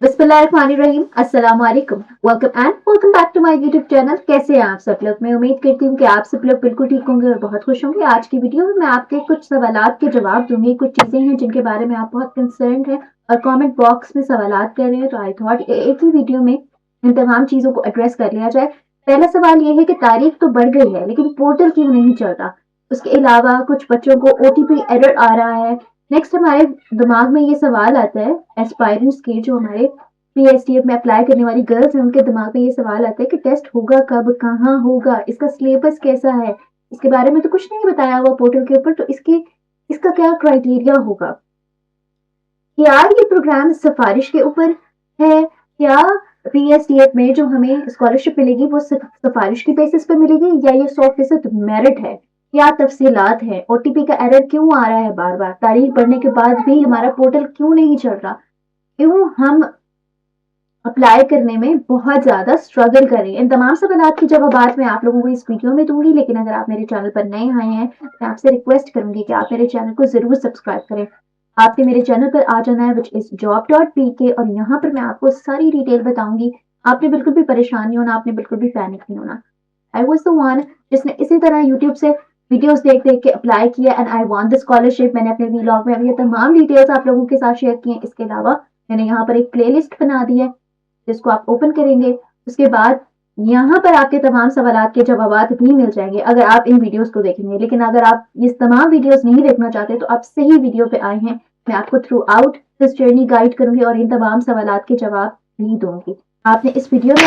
बिस्मिल्लाहिर्रहमानिर्रहीम, अस्सलाम वालेकुम। Welcome back to my YouTube channel. कैसे हैं आप सब लोग? मैं उम्मीद करती हूँ कि आप सब लोग बिल्कुल ठीक होंगे और बहुत खुश होंगे। आज की वीडियो में मैं आपके कुछ सवालात के जवाब दूंगी। कुछ चीजें हैं जिनके बारे में आप बहुत कंसर्न हैं और कमेंट बॉक्स में सवालात कर रहे हैं, तो आई थॉट एक ही वीडियो में इन तमाम चीजों को एड्रेस कर लिया जाए। पहला सवाल ये है कि तारीख तो बढ़ गई है लेकिन पोर्टल क्यों नहीं चल रहा? उसके अलावा कुछ बच्चों को ओटीपी एरर आ रहा है। नेक्स्ट हमारे दिमाग में ये सवाल आता है, एस्पायरेंट्स के, जो हमारे पीएसटीएफ में अप्लाई करने वाली गर्ल्स हैं, उनके दिमाग में ये सवाल आता है कि टेस्ट होगा कब, कहाँ होगा, इसका सिलेबस कैसा है? इसके बारे में तो कुछ नहीं बताया हुआ पोर्टल के ऊपर, तो इसका क्या क्राइटेरिया होगा? क्या ये प्रोग्राम सिफारिश के ऊपर है? क्या पीएसटीएफ में जो हमें स्कॉलरशिप मिलेगी वो सिफारिश की बेसिस पे मिलेगी या ये 100% मेरिट है? क्या तफसीलात है? ओटीपी का एरर क्यों आ रहा है बार बार? तारीख बढ़ने के बाद भी हमारा पोर्टल क्यों नहीं चल रहा? क्यों हम अप्लाई करने में बहुत ज़्यादा स्ट्रगल कर रही है? इन तमाम सवालात की जवाबात मैं आप लोगों को इस वीडियो में दूंगी, लेकिन अगर आप मेरे चैनल पर नए आए हैं तो मैं आपसे रिक्वेस्ट करूंगी कि आप मेरे चैनल को जरूर सब्सक्राइब करें। आपने मेरे चैनल पर आ जाना है विच इज job.pk, और यहाँ पर मैं आपको सारी डिटेल बताऊंगी। आपने बिल्कुल भी परेशान नहीं होना, आपने बिल्कुल भी पैनिक नहीं होना। आई वॉज द वन जिसने इसी तरह यूट्यूब से वीडियोस देख देख के अप्लाई किया and I want the scholarship. मैंने अपने व्लॉग में अभी ये तमाम डिटेल्स आप लोगों के साथ शेयर की हैं। इसके अलावा मैंने यहाँ पर एक प्लेलिस्ट बना दी है जिसको आप ओपन करेंगे, उसके बाद यहाँ पर आपके तमाम सवालात के जवाब भी मिल जाएंगे अगर आप इन वीडियोस को देखेंगे। लेकिन अगर आप ये तमाम वीडियोस नहीं देखना चाहते तो आप सही वीडियो पे आए हैं। मैं आपको through out this journey guide करूंगी और इन तमाम सवालात के जवाब भी दूंगी। आपने इस वीडियो में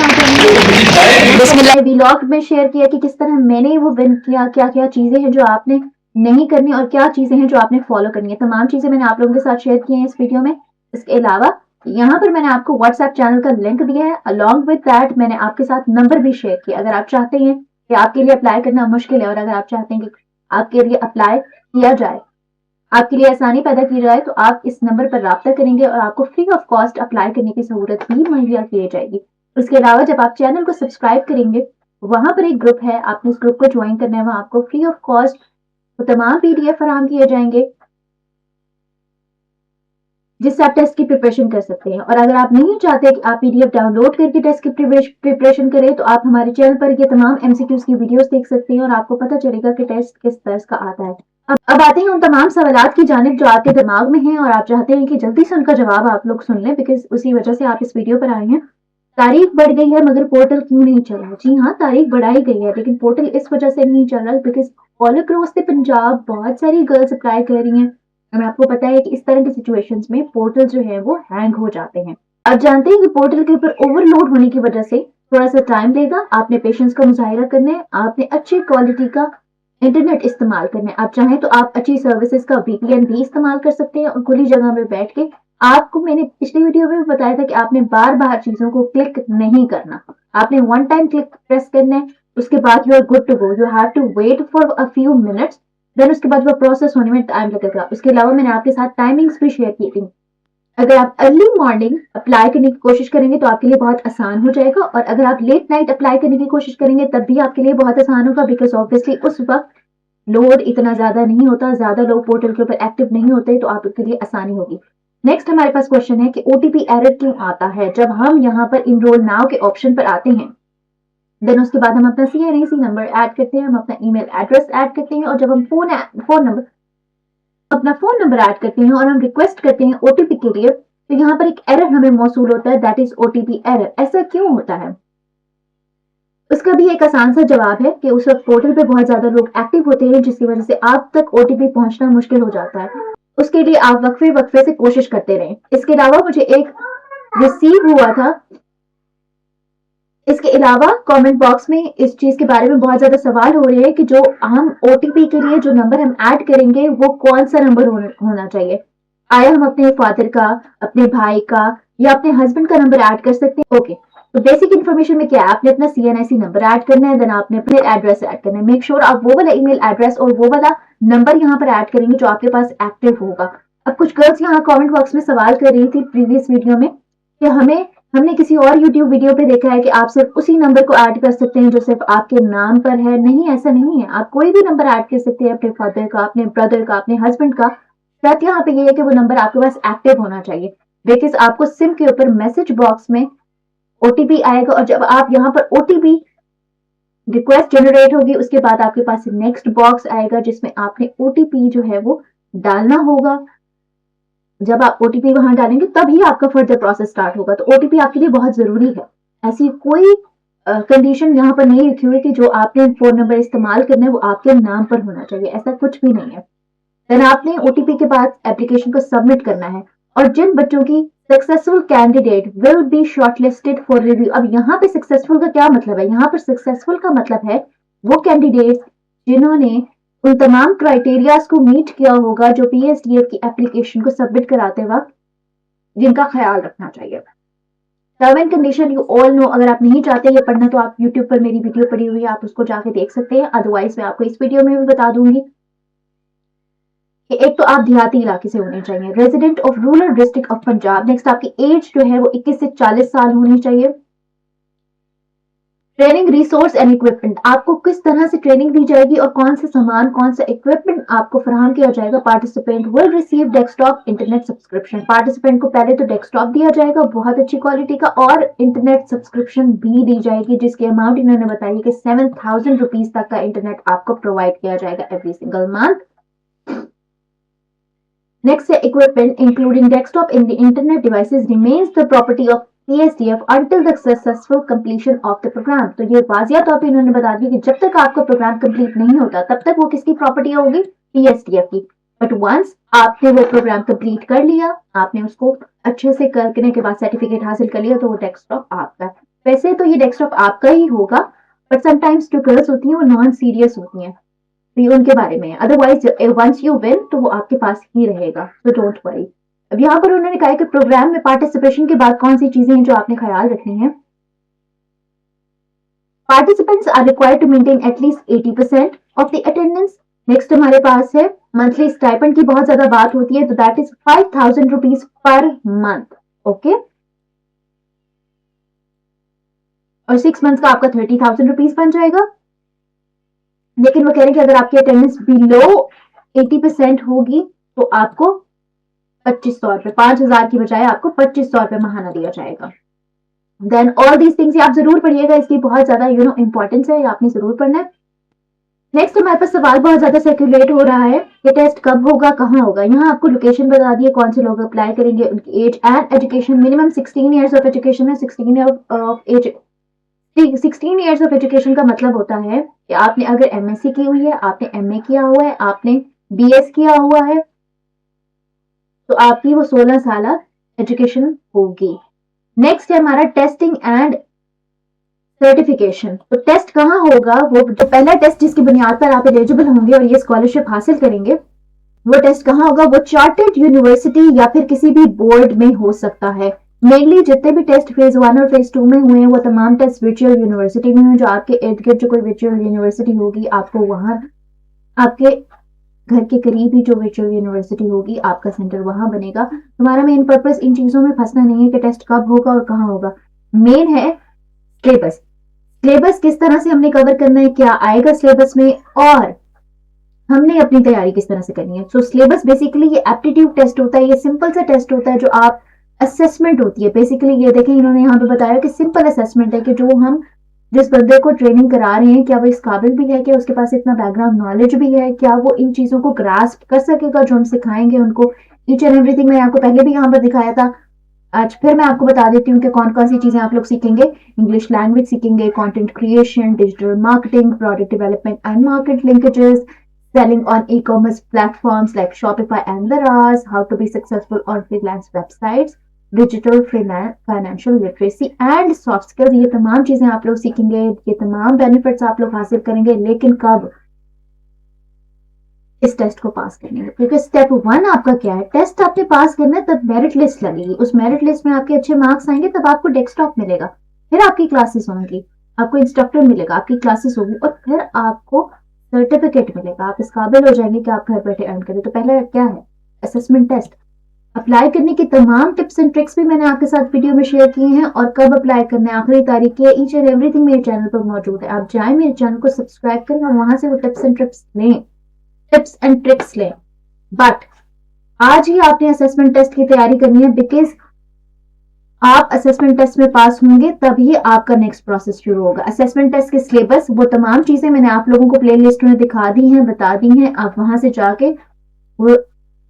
आगे व्लॉग में शेयर किया कि किस तरह मैंने वो विन किया, क्या क्या चीजें हैं जो आपने नहीं करनी और क्या चीजें हैं जो आपने फॉलो करनी है। तमाम चीजें मैंने आप लोगों के साथ शेयर की हैं इस वीडियो में। इसके अलावा यहाँ पर मैंने आपको व्हाट्सएप चैनल का लिंक दिया है। अलॉन्ग विद दैट मैंने आपके साथ नंबर भी शेयर किया। अगर आप चाहते हैं कि आपके लिए अप्लाई करना मुश्किल है और अगर आप चाहते हैं कि आपके लिए अप्लाई किया जाए, आपके लिए आसानी पैदा की जाए, तो आप इस नंबर पर राब्ता करेंगे और आपको फ्री ऑफ कॉस्ट अप्लाई करने की सहूलत भी मुहैया की जाएगी। इसके अलावा जब आप चैनल को सब्सक्राइब करेंगे, वहां पर एक ग्रुप है, आपने इस ग्रुप को ज्वाइन करना है। वहां आपको फ्री ऑफ कॉस्ट तमाम पीडीएफ फराहम किए जाएंगे जिससे आप टेस्ट की प्रिपरेशन कर सकते हैं। और अगर आप नहीं चाहते कि आप पीडीएफ डाउनलोड करके टेस्ट की प्रिपरेशन करें, तो आप हमारे चैनल पर ये तमाम एमसीक्यूज की वीडियोस देख सकते हैं और आपको पता चलेगा कि टेस्ट किस तरह का आता है। अब आते हैं उन तमाम सवालात की जानिब जो आपके दिमाग में हैं और आप चाहते हैं कि जल्दी से उनका जवाब आप लोग सुन लें, बिकॉज उसी वजह से आप इस वीडियो पर आए हैं। तारीख बढ़ गई है मगर पोर्टल क्यों नहीं चल रहा? जी हाँ, तारीख बढ़ाई गई है लेकिन पोर्टल इस वजह से नहीं चल रहा because all across the Punjab बहुत सारी गर्ल्स अप्लाई कर रही हैं। हमें आपको पता है कि इस तरह की सिचुएशंस में पोर्टल जो है वो हैंग हो जाते हैं। आप जानते हैं कि पोर्टल के ऊपर ओवरलोड होने की वजह से थोड़ा सा टाइम लेगा। आपने पेशेंस का मुजाहिरा करना है, आपने अच्छी क्वालिटी का इंटरनेट इस्तेमाल करना है। आप चाहें तो आप अच्छी सर्विसेज का वीपीएन भी इस्तेमाल कर सकते हैं और खुली जगह में बैठ के। आपको मैंने पिछली वीडियो में भी बताया था कि आपने बार बार चीजों को क्लिक नहीं करना, आपने वन टाइम क्लिक प्रेस करना है, उसके बाद you are good to go. You have to wait for a few minutes, then उसके बाद वो प्रोसेस होने में टाइम लगेगा। उसके अलावा मैंने आपके साथ टाइमिंग्स भी शेयर की थी। अगर आप अर्ली मॉर्निंग अप्लाई करने की कोशिश करेंगे तो आपके लिए बहुत आसान हो जाएगा, और अगर आप लेट नाइट अप्लाई करने की कोशिश करेंगे तब भी आपके लिए बहुत आसान होगा, बिकॉज ऑब्वियसली उस वक्त लोड इतना ज्यादा नहीं होता, ज्यादा लोग पोर्टल के ऊपर एक्टिव नहीं होते, तो आपके लिए आसानी होगी। नेक्स्ट हमारे पास क्वेश्चन है कि ओटीपी एरर क्यों आता है? जब हम यहाँ पर इनरोल नाउ के ऑप्शन पर आते हैं, देन उसके बाद हम अपना सीएनएसी नंबर ऐड करते हैं, हम अपना ईमेल एड्रेस ऐड करते हैं, और जब हम अपना फोन नंबर ऐड करते हैं और हम रिक्वेस्ट करते हैं ओटीपी के लिए, तो यहाँ पर एक एरर हमें मौसूल होता है, दैट इज ओटीपी एरर। ऐसा क्यों होता है? उसका भी एक आसान सा जवाब है कि उस वक्त पोर्टल पे बहुत ज्यादा लोग एक्टिव होते हैं जिसकी वजह से आप तक ओटीपी पहुंचना मुश्किल हो जाता है। उसके लिए आप वक्फे वक्फे से कोशिश करते रहें। इसके अलावा मुझे एक रिसीव हुआ था, इसके अलावा कमेंट बॉक्स में इस चीज के बारे में बहुत ज्यादा सवाल हो रहे हैं कि जो हम ओटीपी के लिए जो नंबर हम ऐड करेंगे वो कौन सा नंबर होना चाहिए। आया हम अपने फादर का, अपने भाई का या अपने हस्बैंड का नंबर ऐड कर सकते हैं? ओके, तो बेसिक इन्फॉर्मेशन में क्या है, आपने अपना सीएनआईसी नंबर ऐड करना है, देन आपने अपने एड्रेस ऐड करना है। मेक श्योर आप वो वाला ईमेल एड्रेस और वो वाला नंबर यहाँ पर ऐड करेंगे जो आपके पास एक्टिव होगा। अब कुछ गर्ल्स यहाँ कमेंट बॉक्स में सवाल कर रही थी प्रीवियस वीडियो में कि हमने किसी और यूट्यूब वीडियो पे देखा है कि आप सिर्फ उसी नंबर को ऐड कर सकते हैं जो सिर्फ आपके नाम पर है। नहीं, ऐसा नहीं है, आप कोई भी नंबर ऐड कर सकते हैं, अपने फादर का, अपने ब्रदर का, अपने हस्बैंड का। शर्त यहाँ पे ये है कि वो नंबर आपके पास एक्टिव होना चाहिए। बिकॉज आपको सिम के ऊपर मैसेज बॉक्स में ओटीपी आएगा और जब आप यहाँ पर ओटीपी रिक्वेस्ट जनरेट होगी उसके बाद आपके पास नेक्स्ट बॉक्स आएगा जिसमें आपने ओटीपी जो है वो डालना होगा। जब आप ओटीपी वहां डालेंगे तभी आपका फर्दर प्रोसेस स्टार्ट होगा। तो ओटीपी आपके लिए बहुत जरूरी है। ऐसी कोई कंडीशन यहाँ पर नहीं लिखी हुई कि जो आपने फोन नंबर इस्तेमाल करना है वो आपके नाम पर होना चाहिए, ऐसा कुछ भी नहीं है। देन आपने ओटीपी के बाद एप्लीकेशन को सबमिट करना है और जिन बच्चों की successful candidate will be shortlisted for review. अब यहाँ पे सक्सेसफुल का क्या मतलब है? यहाँ पर सक्सेसफुल का मतलब है वो कैंडिडेट जिन्होंने उन तमाम क्राइटेरियाज को मीट किया होगा जो पीएसडीएफ की एप्लीकेशन को सबमिट कराते वक्त जिनका ख्याल रखना चाहिए। Term and condition you all know. अगर आप नहीं चाहते ये पढ़ना तो आप यूट्यूब पर मेरी वीडियो पड़ी हुई है, आप उसको जाके देख सकते हैं। अदरवाइज मैं आपको इस वीडियो में भी बता दूंगी कि एक तो आप देहाती इलाके से होने चाहिए, resident of rural district of Punjab. Next आपकी एज जो है वो 21 से 40 साल होनी चाहिए। ट्रेनिंग रिसोर्स एंड इक्विपमेंट, आपको किस तरह से ट्रेनिंग दी जाएगी और कौन से सामान कौन सा इक्विपमेंट आपको फराहम किया जाएगा। Participant will receive desktop internet subscription. Participant को पहले तो डेस्कटॉप दिया जाएगा बहुत अच्छी क्वालिटी का और इंटरनेट सब्सक्रिप्शन भी दी जाएगी जिसकी अमाउंट इन्होंने बताई कि 7,000 रुपीज तक का इंटरनेट आपको प्रोवाइड किया जाएगा एवरी सिंगल मंथ। Next है equipment including desktop in the internet devices remains the property of PSDF until the successful completion of the program। तो ये वाजिया तौर पे इन्होंने बता दिया कि जब तक आपका प्रोग्राम कंप्लीट नहीं होता तब तक वो किसकी प्रॉपर्टी होगी? PSDF की। बट वंस आपने वो प्रोग्राम कंप्लीट कर लिया, आपने उसको अच्छे से करने के बाद सर्टिफिकेट हासिल कर लिया तो वो डेस्कटॉप आपका है। वैसे तो ये डेस्कटॉप आपका ही होगा बट समटाइम्स जो गर्ल्स होती हैं वो नॉन सीरियस होती हैं तो ये उनके बारे में है। अदरवाइज वंस यू विन तो वो आपके पास ही रहेगा, सो डोंट वरी। अब यहाँ पर उन्होंने कहा कि प्रोग्राम में पार्टिसिपेशन के बाद कौन सी चीजें हैं जो आपने ख्याल रखनी है। Participants are required to maintain at least 80% of the attendance. Next हमारे पास है मंथली स्टाइपेंड की बहुत ज्यादा बात होती है तो that is 5,000 rupees per month. Okay, और 6 मंथ का आपका 30,000 रुपीज बन जाएगा। लेकिन वो कह रहे हैं कि अगर आपकी अटेंडेंस बिलो 80% होगी तो आपको 2,500 रुपए, 5,000 की बजाय आपको 2,500 रुपए महाना दिया जाएगा। देन ऑल दीज थिंग्स आप जरूर पढ़िएगा, इसकी बहुत ज्यादा इंपॉर्टेंस है, आपने जरूर पढ़ना है। नेक्स्ट हमारे पास सवाल बहुत ज्यादा सर्कुलेट हो रहा है कि टेस्ट कब होगा, कहाँ होगा। यहाँ आपको लोकेशन बता दिए कौन से लोग अप्लाई करेंगे, उनकी age and education. Minimum 16 years of education है। 16 ईयर्स ऑफ एजुकेशन का मतलब होता है कि आपने अगर एमएससी की हुई है, आपने एमए किया हुआ है, आपने बीएस किया हुआ है तो आपकी वो 16 साल एजुकेशन होगी। नेक्स्ट है हमारा टेस्टिंग एंड सर्टिफिकेशन। तो टेस्ट कहाँ होगा? वो जो पहला टेस्ट जिसकी बुनियाद पर आप एलिजिबल होंगे और ये स्कॉलरशिप हासिल करेंगे वो टेस्ट कहाँ होगा? वो चार्टर्ड यूनिवर्सिटी या फिर किसी भी बोर्ड में हो सकता है। मेनली जितने भी टेस्ट फेज 1 और फेज 2 में हुए हैं वो तमाम टेस्ट वर्चुअल यूनिवर्सिटी में हुए। जो आपके इर्द गिर्द जो कोई वर्चुअल यूनिवर्सिटी होगी आपको वहां आपके घर के करीब ही जो वर्चुअल यूनिवर्सिटी होगी आपका सेंटर वहां बनेगा। हमारा मेन पर्पस इन चीजों में फंसना नहीं है कि टेस्ट कब होगा और कहाँ होगा। मेन है सिलेबस। सिलेबस किस तरह से हमने कवर करना है, क्या आएगा सिलेबस में और हमने अपनी तैयारी किस तरह से करनी है। सो सिलेबस बेसिकली ये एप्टीट्यूड टेस्ट होता है, ये सिंपल सा टेस्ट होता है जो आप असेसमेंट होती है। बेसिकली ये देखें इन्होंने यहाँ पे बताया कि सिंपल असेसमेंट है कि जो हम जिस बंदे को ट्रेनिंग करा रहे हैं क्या वो इस काबिल भी है, क्या उसके पास इतना बैकग्राउंड नॉलेज भी है, क्या वो इन चीजों को ग्रास्प कर सकेगा जो हम सिखाएंगे उनको। ईच एंड एवरीथिंग मैंने आपको पहले भी यहाँ पर दिखाया था। आज फिर मैं आपको बता देती हूँ कि कौन कौन सी चीजें आप लोग सीखेंगे। इंग्लिश लैंग्वेज सीखेंगे, content creation, digital marketing, product development and market linkages, selling on e-commerce platforms like Shopify and Daraz, how to be successful on freelance websites, digital financial literacy and soft skills। ये तमाम चीजें आप लोग सीखेंगे, ये तमाम benefits आप लोग हासिल करेंगे। लेकिन कब? इस टेस्ट को पास करने में। क्योंकि स्टेप 1 आपका क्या है? टेस्ट आपने पास करना है तब मेरिट लिस्ट लगेगी। उस मेरिट लिस्ट में आपके अच्छे मार्क्स आएंगे तब आपको डेस्कटॉप मिलेगा, फिर आपकी क्लासेस होंगी, आपको इंस्ट्रक्टर मिलेगा, आपकी क्लासेस होगी और फिर आपको सर्टिफिकेट मिलेगा। आप इस काबिल हो जाएंगे कि आप घर बैठे अर्न करें। तो पहले क्या है? Assessment test. अप्लाई करने की तमाम टिप्स एंड ट्रिक्स भी मैंने आपके साथ वीडियो में शेयर की हैं और कब अप्लाई करना है, आखिरी तारीख की है, ईच एंड एवरीथिंग मेरे चैनल पर मौजूद है। आप जाएं मेरे चैनल को सब्सक्राइब करें और वहां से वो टिप्स एंड ट्रिक्स लें। बट आज ही आपने असेसमेंट टेस्ट की तैयारी करनी है बिकॉज आप असेसमेंट टेस्ट में पास होंगे तभी आपका नेक्स्ट प्रोसेस शुरू होगा। असेसमेंट टेस्ट के सिलेबस, वो तमाम चीजें मैंने आप लोगों को प्लेलिस्ट में दिखा दी हैं, बता दी हैं। आप वहां से जाके वो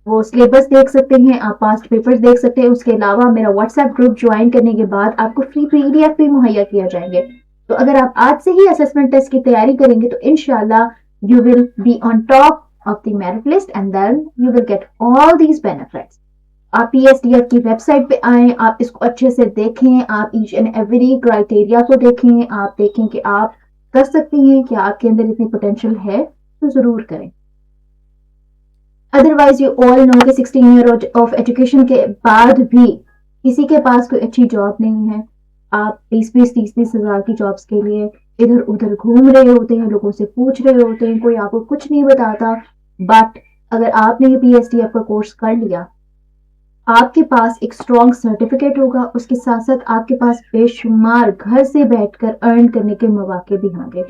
वो सिलेबस देख सकते हैं, आप पास्ट पेपर्स देख सकते हैं। उसके अलावा मेरा व्हाट्सएप ग्रुप ज्वाइन करने के बाद आपको फ्री पीडीएफ भी मुहैया किया जाएंगे। तो अगर आप आज से ही असेसमेंट टेस्ट की तैयारी करेंगे तो इंशाल्लाह you will be on top of the merit list and then you will get all these benefits. आप पीएसडीएफ की वेबसाइट पे आए, आप इसको अच्छे से देखें, आप ईच एंड एवरी क्राइटेरिया को देखें, आप देखें कि आप कर सकती हैं, कि आपके अंदर इतनी पोटेंशियल है, तो जरूर करें। अदरवाइज यू ऑल नो कि 16 ईयर ऑफ एजुकेशन के बाद भी किसी के पास कोई अच्छी जॉब नहीं है। आप 20-20, 30-30 हजार की जॉब्स के लिए इधर उधर घूम रहे होते हैं, लोगों से पूछ रहे होते हैं, कोई आपको कुछ नहीं बताता। बट अगर आपने ये पीएसडीएफ का कोर्स कर लिया, आपके पास एक स्ट्रॉन्ग सर्टिफिकेट होगा, उसके साथ साथ आपके पास बेशुमार घर से बैठकर अर्न करने के मौके भी होंगे।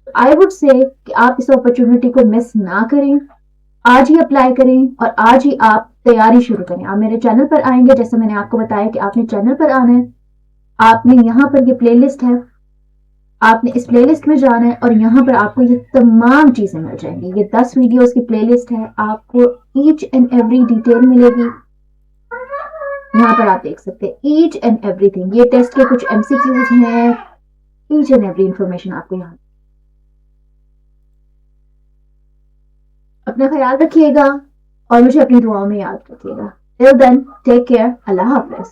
आई वुड से कि आप इस अपॉर्चुनिटी को मिस ना करें, आज ही अप्लाई करें और आज ही आप तैयारी शुरू करें। आप मेरे चैनल पर आएंगे, जैसे मैंने आपको बताया कि आपने चैनल पर आना है, आपने यहाँ पर ये प्लेलिस्ट है, आपने इस प्लेलिस्ट में जाना है और यहाँ पर आपको ये तमाम चीजें मिल जाएंगी। ये 10 वीडियोस की प्लेलिस्ट है, आपको ईच एंड एवरी डिटेल मिलेगी। यहाँ पर आप देख सकते हैं ईच एंड एवरीथिंग। ये टेस्ट के कुछ एमसीक्यूज हैं, ईच एंड एवरी इंफॉर्मेशन आपको यहाँ। अपना ख्याल रखिएगा और मुझे अपनी दुआओं में याद रखिएगा। टिल देन टेक केयर, अल्लाह हाफिज।